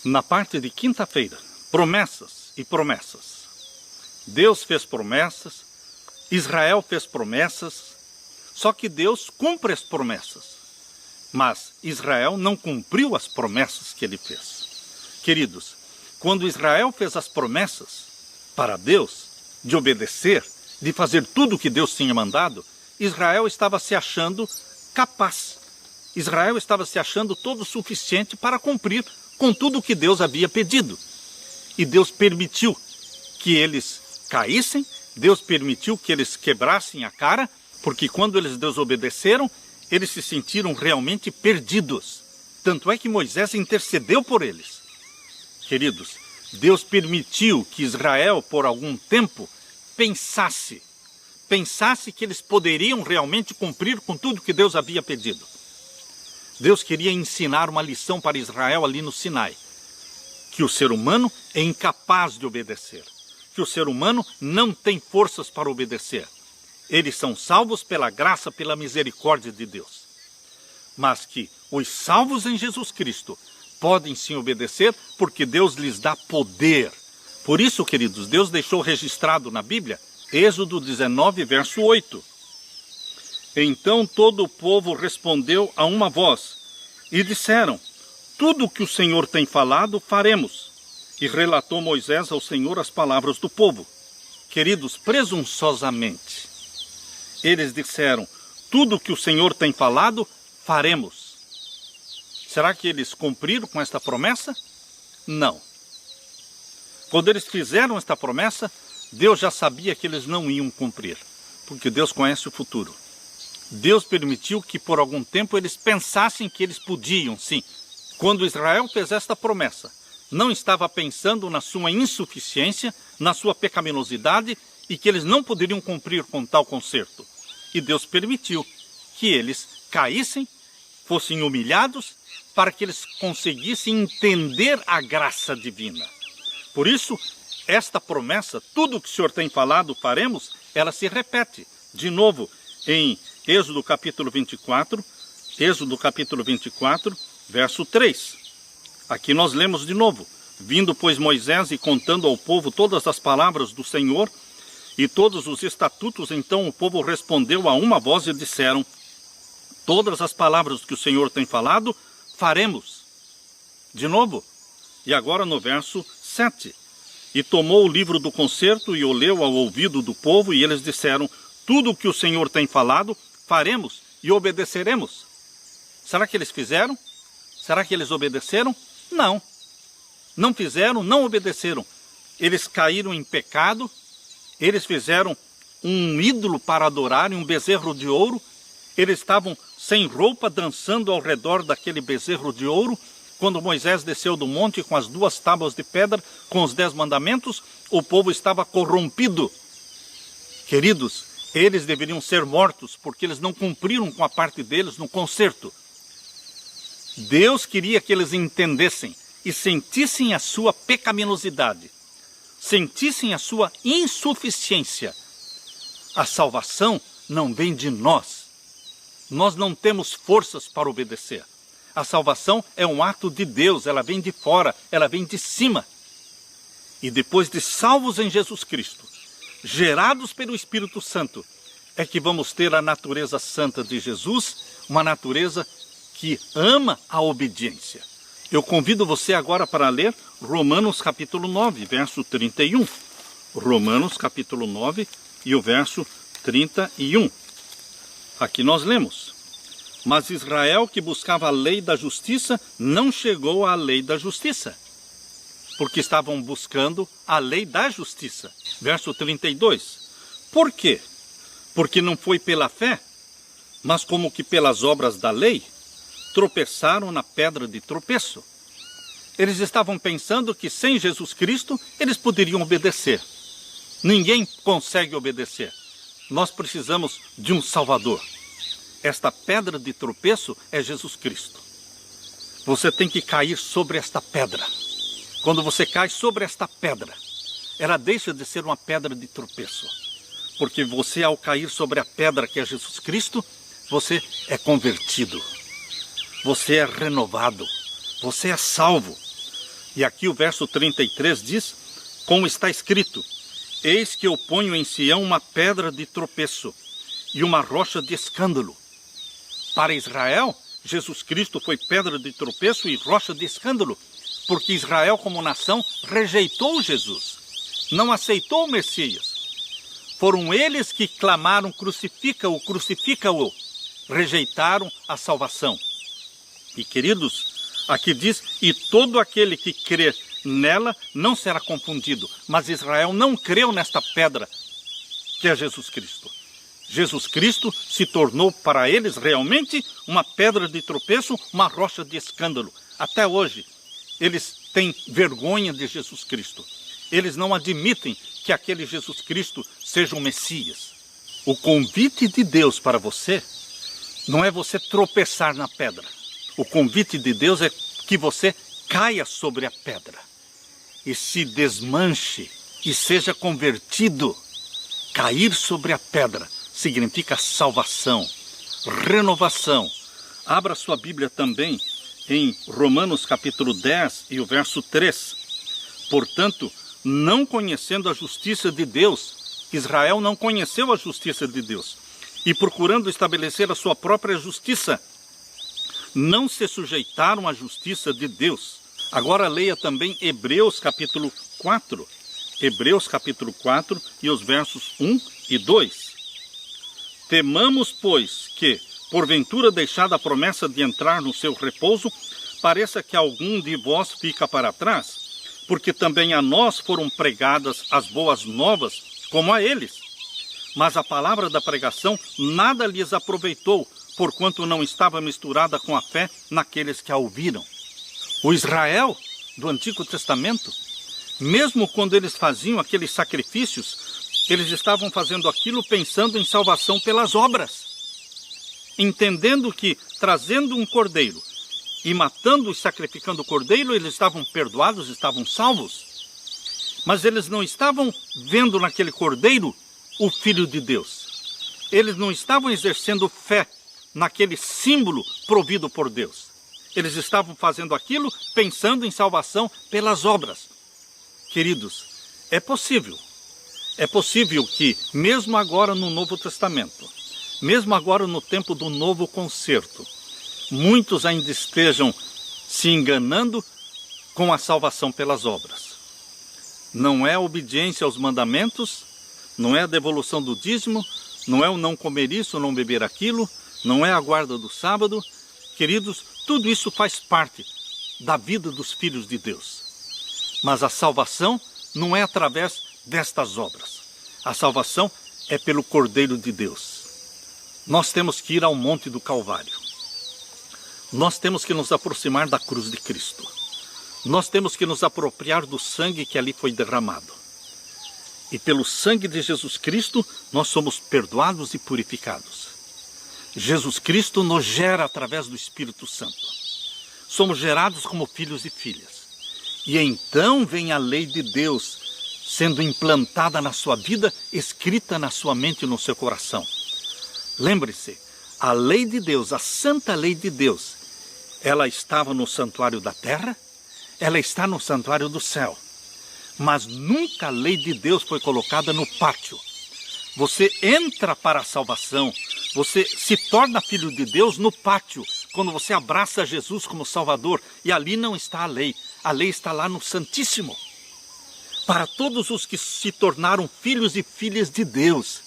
Na parte de quinta-feira, promessas e promessas. Deus fez promessas, Israel fez promessas, só que Deus cumpre as promessas. Mas Israel não cumpriu as promessas que ele fez. Queridos, quando Israel fez as promessas para Deus, de obedecer, de fazer tudo o que Deus tinha mandado, Israel estava se achando capaz. Israel estava se achando todo suficiente para cumprir com tudo o que Deus havia pedido. E Deus permitiu que eles caíssem, Deus permitiu que eles quebrassem a cara, porque quando eles desobedeceram, eles se sentiram realmente perdidos. Tanto é que Moisés intercedeu por eles. Queridos, Deus permitiu que Israel, por algum tempo, pensasse que eles poderiam realmente cumprir com tudo que Deus havia pedido. Deus queria ensinar uma lição para Israel ali no Sinai, que o ser humano é incapaz de obedecer, que o ser humano não tem forças para obedecer. Eles são salvos pela graça, pela misericórdia de Deus. Mas que os salvos em Jesus Cristo podem sim obedecer, porque Deus lhes dá poder. Por isso, queridos, Deus deixou registrado na Bíblia, Êxodo 19, verso 8. Então todo o povo respondeu a uma voz, e disseram, tudo o que o Senhor tem falado, faremos. E relatou Moisés ao Senhor as palavras do povo. Queridos, presunçosamente, eles disseram, tudo o que o Senhor tem falado, faremos. Será que eles cumpriram com esta promessa? Não. Quando eles fizeram esta promessa, Deus já sabia que eles não iam cumprir, porque Deus conhece o futuro. Deus permitiu que por algum tempo eles pensassem que eles podiam, sim. Quando Israel fez esta promessa, não estava pensando na sua insuficiência, na sua pecaminosidade e que eles não poderiam cumprir com tal conserto. E Deus permitiu que eles caíssem, fossem humilhados, para que eles conseguissem entender a graça divina. Por isso, esta promessa, tudo o que o Senhor tem falado, faremos, ela se repete de novo em Êxodo capítulo 24, verso 3. Aqui nós lemos de novo. Vindo, pois, Moisés e contando ao povo todas as palavras do Senhor e todos os estatutos, então o povo respondeu a uma voz e disseram, todas as palavras que o Senhor tem falado, faremos. De novo. E agora no verso 7. E tomou o livro do concerto e o leu ao ouvido do povo, e eles disseram, tudo o que o Senhor tem falado, faremos e obedeceremos. Será que eles fizeram? Será que eles obedeceram? Não. Não fizeram, não obedeceram. Eles caíram em pecado, eles fizeram um ídolo para adorarem, um bezerro de ouro. Eles estavam sem roupa, dançando ao redor daquele bezerro de ouro. Quando Moisés desceu do monte com as 2 tábuas de pedra, com os 10 mandamentos, o povo estava corrompido. Queridos, eles deveriam ser mortos, porque eles não cumpriram com a parte deles no concerto. Deus queria que eles entendessem e sentissem a sua pecaminosidade, sentissem a sua insuficiência. A salvação não vem de nós. Nós não temos forças para obedecer. A salvação é um ato de Deus, ela vem de fora, ela vem de cima. E depois de salvos em Jesus Cristo, gerados pelo Espírito Santo, é que vamos ter a natureza santa de Jesus, uma natureza que ama a obediência. Eu convido você agora para ler Romanos capítulo 9, verso 31. Romanos capítulo 9 e o verso 31. Aqui nós lemos. Mas Israel, que buscava a lei da justiça, não chegou à lei da justiça, porque estavam buscando a lei da justiça. Verso 32. Por quê? Porque não foi pela fé, mas como que pelas obras da lei, tropeçaram na pedra de tropeço. Eles estavam pensando que sem Jesus Cristo eles poderiam obedecer. Ninguém consegue obedecer. Nós precisamos de um Salvador. Esta pedra de tropeço é Jesus Cristo. Você tem que cair sobre esta pedra. Quando você cai sobre esta pedra, ela deixa de ser uma pedra de tropeço. Porque você, ao cair sobre a pedra que é Jesus Cristo, você é convertido. Você é renovado. Você é salvo. E aqui o verso 33 diz, como está escrito: eis que eu ponho em Sião uma pedra de tropeço e uma rocha de escândalo. Para Israel, Jesus Cristo foi pedra de tropeço e rocha de escândalo, porque Israel como nação rejeitou Jesus, não aceitou o Messias. Foram eles que clamaram: crucifica-o, crucifica-o. Rejeitaram a salvação. E queridos, aqui diz: e todo aquele que crer nela não será confundido. Mas Israel não creu nesta pedra, que é Jesus Cristo. Jesus Cristo se tornou para eles realmente uma pedra de tropeço, uma rocha de escândalo. Até hoje, eles têm vergonha de Jesus Cristo. Eles não admitem que aquele Jesus Cristo seja o Messias. O convite de Deus para você não é você tropeçar na pedra. O convite de Deus é que você caia sobre a pedra e se desmanche e seja convertido. Cair sobre a pedra significa salvação, renovação. Abra sua Bíblia também em Romanos capítulo 10 e o verso 3. Portanto, não conhecendo a justiça de Deus, Israel não conheceu a justiça de Deus, e procurando estabelecer a sua própria justiça, não se sujeitaram à justiça de Deus. Agora leia também Hebreus capítulo 4. Hebreus capítulo 4 e os versos 1 e 2. Temamos, pois, que, porventura deixada a promessa de entrar no seu repouso, pareça que algum de vós fica para trás, porque também a nós foram pregadas as boas novas, como a eles. Mas a palavra da pregação nada lhes aproveitou, porquanto não estava misturada com a fé naqueles que a ouviram. O Israel do Antigo Testamento, mesmo quando eles faziam aqueles sacrifícios, eles estavam fazendo aquilo pensando em salvação pelas obras, entendendo que trazendo um cordeiro e matando e sacrificando o cordeiro, eles estavam perdoados, estavam salvos. Mas eles não estavam vendo naquele cordeiro o Filho de Deus. Eles não estavam exercendo fé naquele símbolo provido por Deus. Eles estavam fazendo aquilo pensando em salvação pelas obras. Queridos, é possível que, mesmo agora no Novo Testamento, mesmo agora no tempo do novo concerto, muitos ainda estejam se enganando com a salvação pelas obras. Não é a obediência aos mandamentos, não é a devolução do dízimo, não é o não comer isso, não beber aquilo, não é a guarda do sábado. Queridos, tudo isso faz parte da vida dos filhos de Deus. Mas a salvação não é através destas obras. A salvação é pelo Cordeiro de Deus. Nós temos que ir ao Monte do Calvário. Nós temos que nos aproximar da cruz de Cristo. Nós temos que nos apropriar do sangue que ali foi derramado. E pelo sangue de Jesus Cristo, nós somos perdoados e purificados. Jesus Cristo nos gera através do Espírito Santo. Somos gerados como filhos e filhas. E então vem a lei de Deus sendo implantada na sua vida, escrita na sua mente e no seu coração. Lembre-se, a lei de Deus, a santa lei de Deus, ela estava no santuário da terra, ela está no santuário do céu. Mas nunca a lei de Deus foi colocada no pátio. Você entra para a salvação, você se torna filho de Deus no pátio, quando você abraça Jesus como Salvador, e ali não está a lei está lá no Santíssimo. Para todos os que se tornaram filhos e filhas de Deus,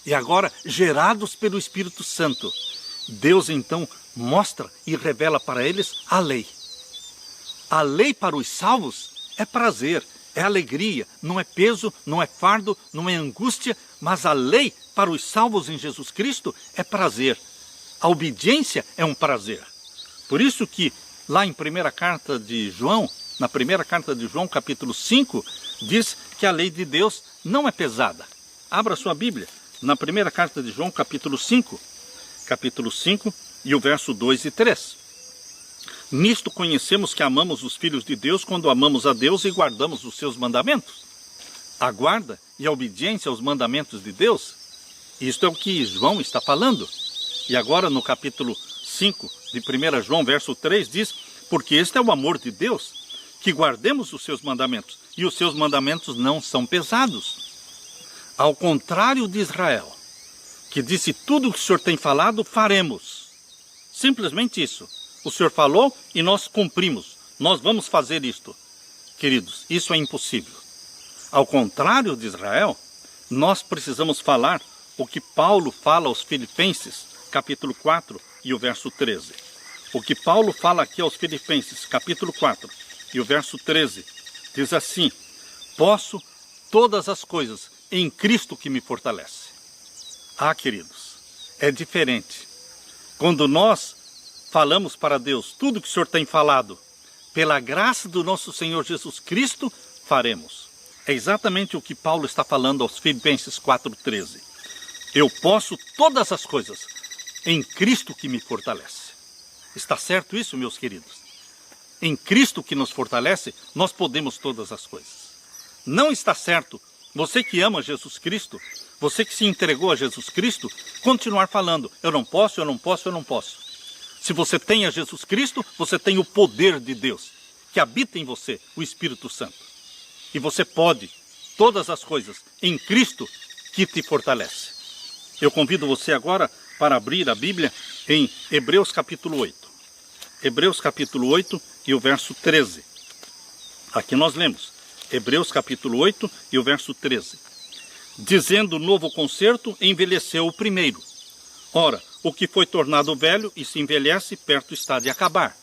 e agora gerados pelo Espírito Santo, Deus então mostra e revela para eles a lei. A lei para os salvos é prazer, é alegria, não é peso, não é fardo, não é angústia, mas a lei para os salvos em Jesus Cristo é prazer. A obediência é um prazer. Por isso que lá em na primeira carta de João, capítulo 5, diz que a lei de Deus não é pesada. Abra sua Bíblia, na primeira carta de João, capítulo 5 e o verso 2 e 3. Nisto conhecemos que amamos os filhos de Deus quando amamos a Deus e guardamos os seus mandamentos. A guarda e a obediência aos mandamentos de Deus, isto é o que João está falando. E agora no capítulo 5 de 1 João, verso 3, diz: porque este é o amor de Deus, que guardemos os seus mandamentos. E os seus mandamentos não são pesados. Ao contrário de Israel, que disse: tudo o que o Senhor tem falado, faremos. Simplesmente isso. O Senhor falou e nós cumprimos. Nós vamos fazer isto. Queridos, isso é impossível. Ao contrário de Israel, nós precisamos falar o que Paulo fala aos Filipenses, capítulo 4 e o verso 13. O que Paulo fala aqui aos Filipenses, capítulo 4 e o verso 13, diz assim: posso todas as coisas em Cristo que me fortalece. Ah, queridos, é diferente. Quando nós falamos para Deus tudo que o Senhor tem falado, pela graça do nosso Senhor Jesus Cristo, faremos. É exatamente o que Paulo está falando aos Filipenses 4,13. Eu posso todas as coisas em Cristo que me fortalece. Está certo isso, meus queridos? Em Cristo que nos fortalece, nós podemos todas as coisas. Não está certo você que ama Jesus Cristo, você que se entregou a Jesus Cristo, continuar falando: eu não posso, eu não posso, eu não posso. Se você tem a Jesus Cristo, você tem o poder de Deus, que habita em você, o Espírito Santo. E você pode todas as coisas em Cristo que te fortalece. Eu convido você agora para abrir a Bíblia em Hebreus capítulo 8. Hebreus capítulo 8 e o verso 13. Aqui nós lemos Hebreus capítulo 8 e o verso 13. Dizendo: o novo concerto envelheceu o primeiro. Ora, o que foi tornado velho e se envelhece, perto está de acabar.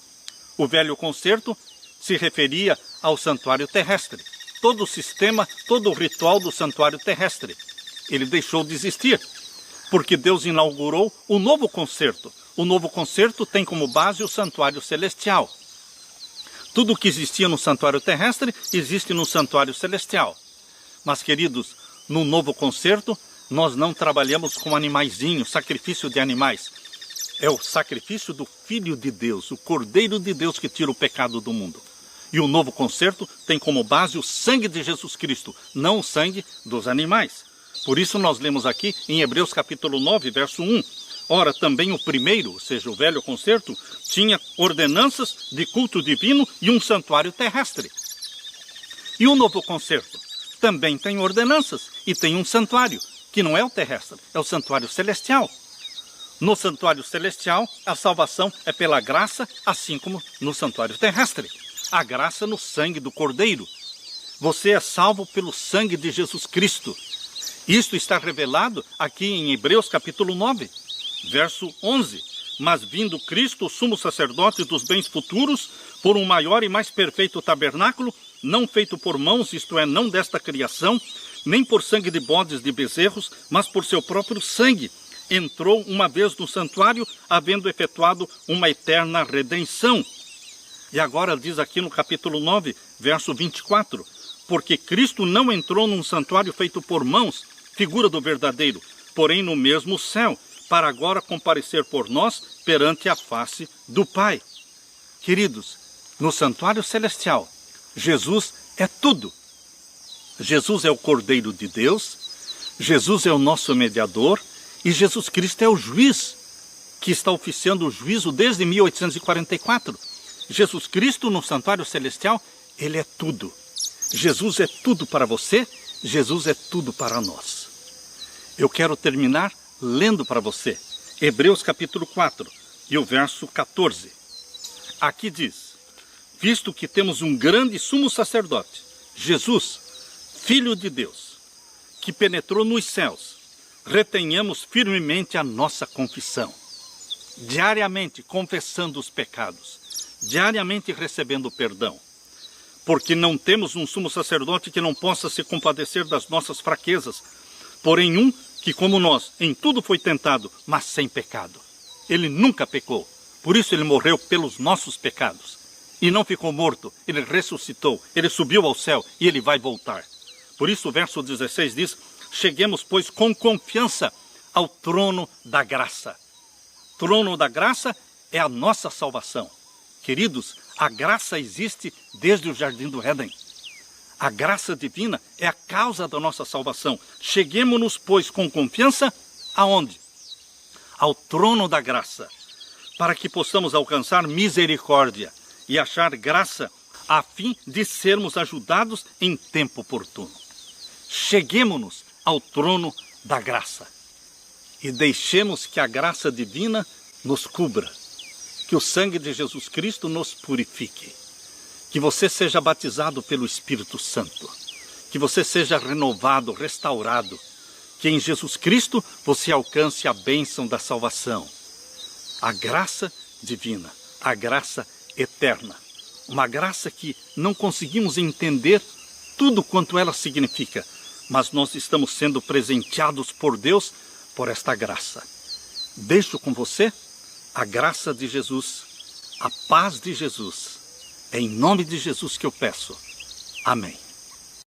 O velho concerto se referia ao santuário terrestre. Todo o sistema, todo o ritual do santuário terrestre. Ele deixou de existir, porque Deus inaugurou o novo concerto. O novo concerto tem como base o santuário celestial. Tudo o que existia no santuário terrestre, existe no santuário celestial. Mas, queridos, no novo concerto, nós não trabalhamos com animaizinhos, sacrifício de animais. É o sacrifício do Filho de Deus, o Cordeiro de Deus que tira o pecado do mundo. E o novo concerto tem como base o sangue de Jesus Cristo, não o sangue dos animais. Por isso nós lemos aqui em Hebreus capítulo 9, verso 1. Ora, também o primeiro, ou seja, o velho concerto, tinha ordenanças de culto divino e um santuário terrestre. E o novo concerto também tem ordenanças e tem um santuário, que não é o terrestre, é o santuário celestial. No santuário celestial, a salvação é pela graça, assim como no santuário terrestre. A graça no sangue do Cordeiro. Você é salvo pelo sangue de Jesus Cristo. Isto está revelado aqui em Hebreus capítulo 9, verso 11. Mas vindo Cristo, o sumo sacerdote dos bens futuros, por um maior e mais perfeito tabernáculo, não feito por mãos, isto é, não desta criação, nem por sangue de bodes de bezerros, mas por seu próprio sangue, entrou uma vez no santuário, havendo efetuado uma eterna redenção. E agora diz aqui no capítulo 9, verso 24, porque Cristo não entrou num santuário feito por mãos, figura do verdadeiro, porém no mesmo céu, para agora comparecer por nós perante a face do Pai. Queridos, no santuário celestial, Jesus é tudo. Jesus é o Cordeiro de Deus, Jesus é o nosso mediador e Jesus Cristo é o juiz que está oficiando o juízo desde 1844. Jesus Cristo no santuário celestial, ele é tudo. Jesus é tudo para você, Jesus é tudo para nós. Eu quero terminar lendo para você Hebreus capítulo 4 e o verso 14. Aqui diz: visto que temos um grande sumo sacerdote, Jesus, Filho de Deus, que penetrou nos céus, retenhamos firmemente a nossa confissão. Diariamente confessando os pecados, diariamente recebendo perdão. Porque não temos um sumo sacerdote que não possa se compadecer das nossas fraquezas, porém um que, como nós, em tudo foi tentado, mas sem pecado. Ele nunca pecou, por isso ele morreu pelos nossos pecados. E não ficou morto, ele ressuscitou, ele subiu ao céu e ele vai voltar. Por isso o verso 16 diz: cheguemos, pois, com confiança ao trono da graça. Trono da graça é a nossa salvação. Queridos, a graça existe desde o Jardim do Éden. A graça divina é a causa da nossa salvação. Cheguemos-nos, pois, com confiança aonde? Ao trono da graça, para que possamos alcançar misericórdia e achar graça a fim de sermos ajudados em tempo oportuno. Cheguemo-nos ao trono da graça e deixemos que a graça divina nos cubra, que o sangue de Jesus Cristo nos purifique, que você seja batizado pelo Espírito Santo, que você seja renovado, restaurado, que em Jesus Cristo você alcance a bênção da salvação, a graça divina, a graça eterna, uma graça que não conseguimos entender tudo quanto ela significa, mas nós estamos sendo presenteados por Deus por esta graça. Deixo com você a graça de Jesus, a paz de Jesus. É em nome de Jesus que eu peço. Amém.